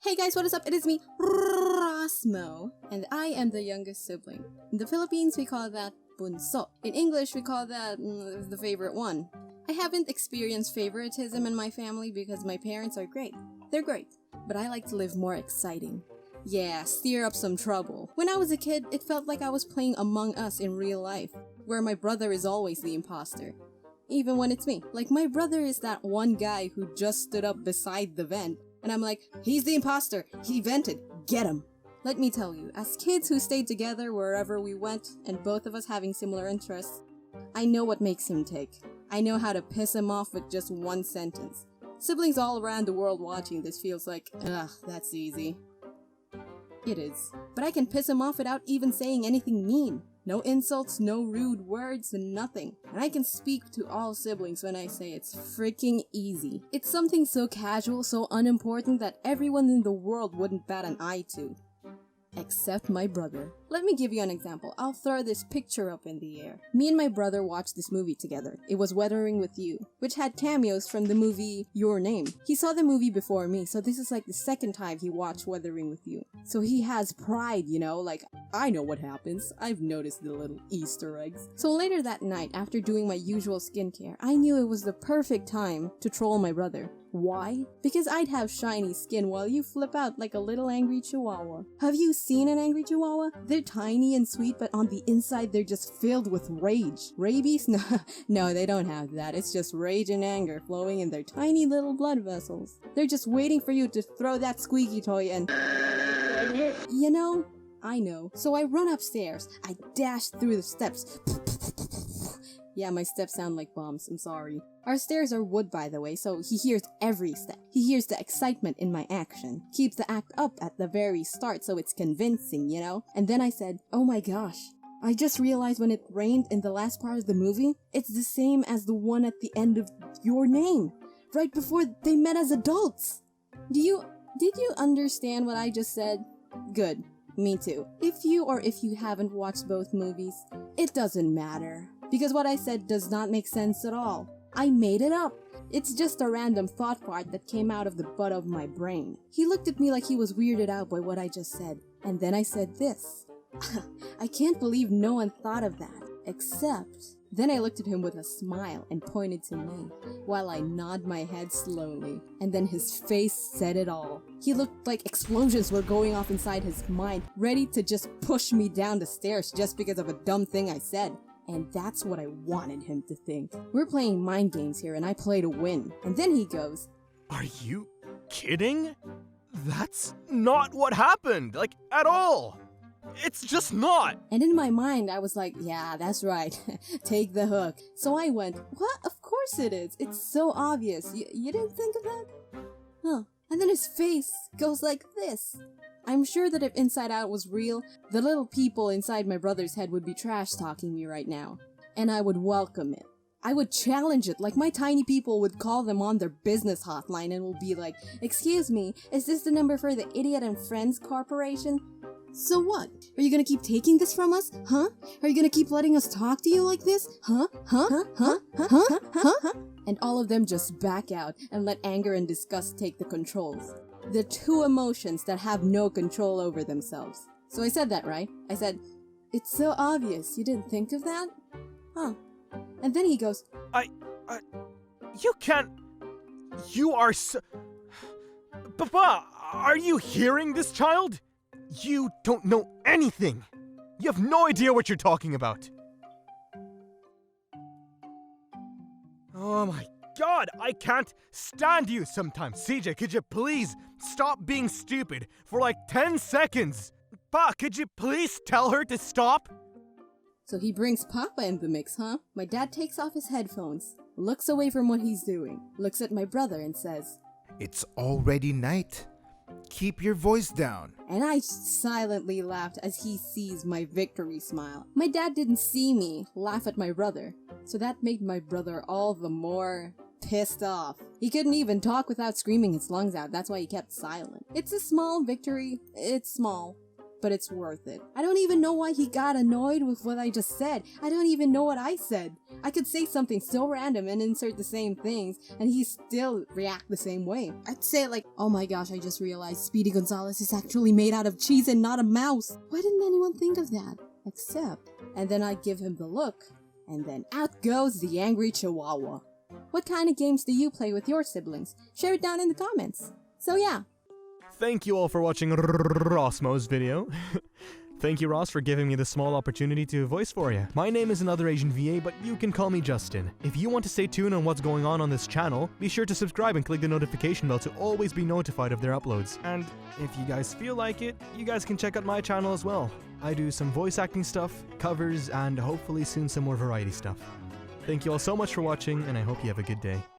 Hey guys, what is up? It is me, Ros Mo, and I am the youngest sibling. In the Philippines, we call that bunso. In English, we call that the favorite one. I haven't experienced favoritism in my family because my parents are great. They're great, but I like to live more exciting. Yeah, stir up some trouble. When I was a kid, it felt like I was playing Among Us in real life, where my brother is always the imposter. Even when it's me. Like, my brother is that one guy who just stood up beside the vent, and I'm like, he's the imposter, he vented, get him. Let me tell you, as kids who stayed together wherever we went, and both of us having similar interests, I know what makes him tick. I know how to piss him off with just one sentence. Siblings all around the world watching this feels like, ugh, that's easy. It is. But I can piss him off without even saying anything mean. No insults, no rude words, nothing. And I can speak to all siblings when I say it's freaking easy. It's something so casual, so unimportant that everyone in the world wouldn't bat an eye to. Except my brother. Let me give you an example. I'll throw this picture up in the air. Me and my brother watched this movie together. It was Weathering with You, which had cameos from the movie Your Name. He saw the movie before me, so this is like the second time he watched Weathering with You. So he has pride, you know, like, I know what happens. I've noticed the little Easter eggs. So later that night, after doing my usual skincare, I knew it was the perfect time to troll my brother. Why? Because I'd have shiny skin while you flip out like a little angry chihuahua. Have you seen an angry chihuahua? They're tiny and sweet, but on the inside they're just filled with rage. Rabies? No, they don't have that. It's just rage and anger flowing in their tiny little blood vessels. They're just waiting for you to throw that squeaky toy and... You know? I know. So I run upstairs. I dash through the steps. Yeah, my steps sound like bombs, I'm sorry. Our stairs are wood, by the way, so he hears every step. He hears the excitement in my action. Keeps the act up at the very start so it's convincing, you know? And then I said, oh my gosh, I just realized when it rained in the last part of the movie, it's the same as the one at the end of Your Name, right before they met as adults. Did you understand what I just said? Good. Me too. If you haven't watched both movies, it doesn't matter. Because what I said does not make sense at all. I made it up. It's just a random thought part that came out of the butt of my brain. He looked at me like he was weirded out by what I just said. And then I said this. I can't believe no one thought of that. Except... Then I looked at him with a smile and pointed to me, while I nod my head slowly. And then his face said it all. He looked like explosions were going off inside his mind, ready to just push me down the stairs just because of a dumb thing I said. And that's what I wanted him to think. We're playing mind games here and I play to win. And then he goes, Are you kidding? That's not what happened, like, at all. It's just not! And in my mind, I was like, yeah, that's right. Take the hook. So I went, what? Of course it is. It's so obvious. You didn't think of that? Huh. And then his face goes like this. I'm sure that if Inside Out was real, the little people inside my brother's head would be trash-talking me right now. And I would welcome it. I would challenge it, like my tiny people would call them on their business hotline and will be like, excuse me, is this the number for the Idiot and Friends Corporation? So what? Are you gonna keep taking this from us? Huh? Are you gonna keep letting us talk to you like this? Huh? And all of them just back out and let anger and disgust take the controls. The two emotions that have no control over themselves. So I said that, right? I said, it's so obvious, you didn't think of that? Huh. And then he goes, You can't... You are so... Papa, are you hearing this child? You don't know anything! You have no idea what you're talking about! Oh my god, I can't stand you sometimes! CJ, could you please stop being stupid for like 10 seconds? Pa, could you please tell her to stop? So he brings Papa in the mix, huh? My dad takes off his headphones, looks away from what he's doing, looks at my brother and says, It's already night. Keep your voice down. And I silently laughed as he sees my victory smile. My dad didn't see me laugh at my brother, so that made my brother all the more pissed off. He couldn't even talk without screaming his lungs out, that's why he kept silent. It's a small victory, it's small, but it's worth it. I don't even know why he got annoyed with what I just said. I don't even know what I said. I could say something so random and insert the same things, and he still react the same way. I'd say like, oh my gosh, I just realized Speedy Gonzales is actually made out of cheese and not a mouse. Why didn't anyone think of that? Except, and then I give him the look, and then out goes the angry chihuahua. What kind of games do you play with your siblings? Share it down in the comments. So yeah. Thank you all for watching Ros Mo's video. Thank you, Ross, for giving me the small opportunity to voice for you. My name is AnotherAsianVA, but you can call me Justin. If you want to stay tuned on what's going on this channel, be sure to subscribe and click the notification bell to always be notified of their uploads. And if you guys feel like it, you guys can check out my channel as well. I do some voice acting stuff, covers, and hopefully soon some more variety stuff. Thank you all so much for watching, and I hope you have a good day.